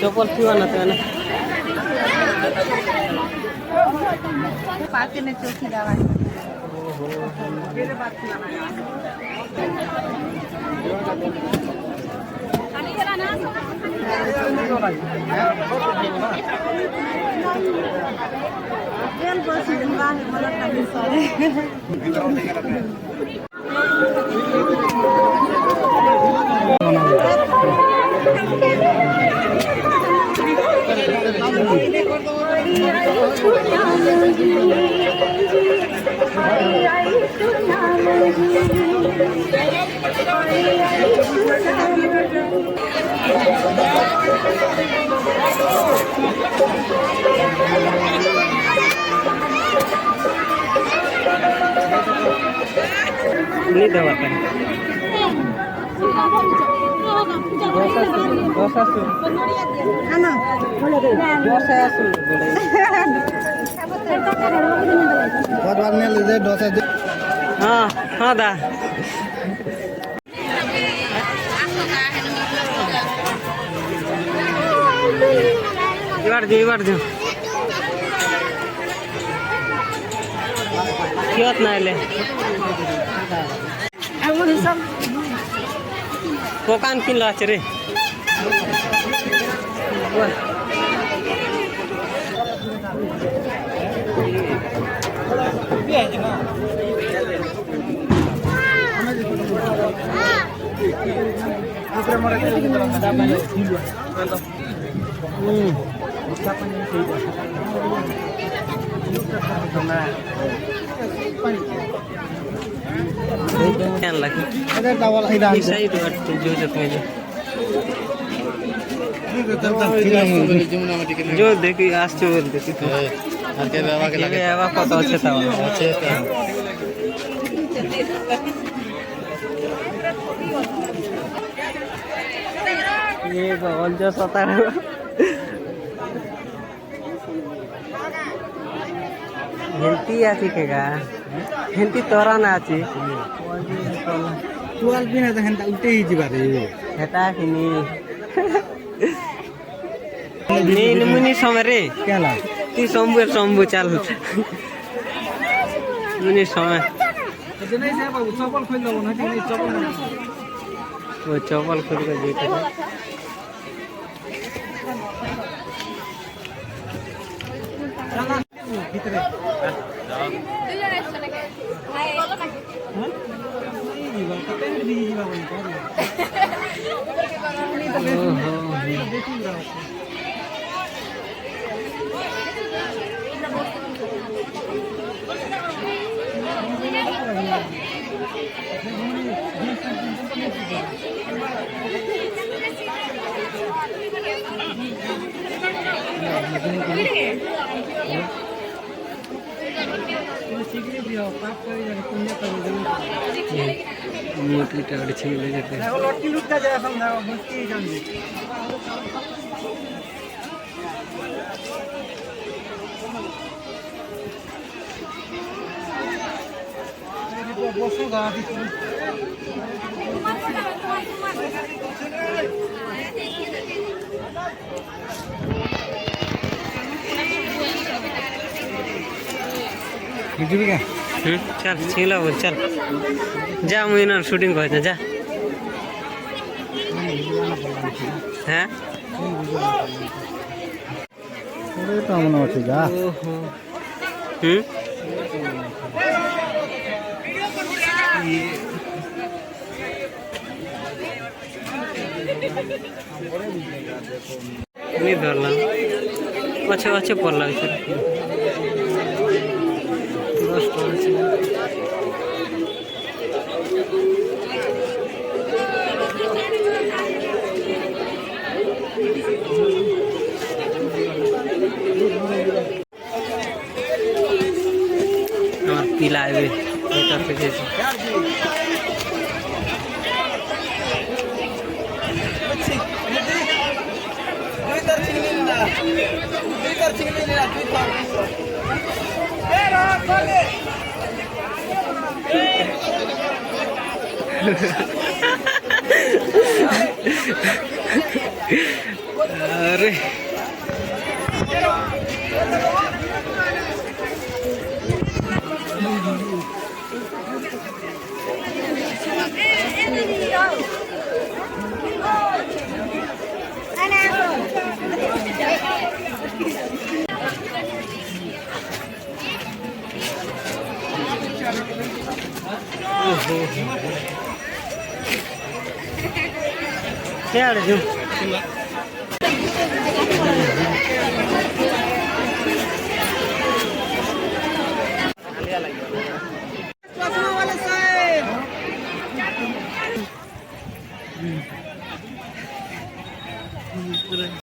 चप्पल क्यों आना था ना पार्क ने चौकी दवा नहीं दबाता हाँ हाँ दा इबार दो क्यों ना ले कोकान किन लाच रे जो देखी आस देखी कत अच्छे ये अंज सतार हेल्थी आछि केगा हेल्थी तोरा ना आछि 12 दिन है हेंता उल्टे ही जीवा रे हेता किनी नी मुनि समय रे केला ती शंभु चल मुनि समय नहीं से बाबू चप्पल खोल दबो ना नहीं चप्पल वो चप्पल खोल के जीते भीतर मोटी टाड़ छीले जाते वो लट्टी लुट का जाए समझा मुश्किल जान दे बसो गाड़ी चल छिला बोल चल जा मुझे ना शूटिंग करते जा हैं तो हम ना अच्छे जा नहीं धरला अच्छे अच्छे पड़ला पीला है अरे क्या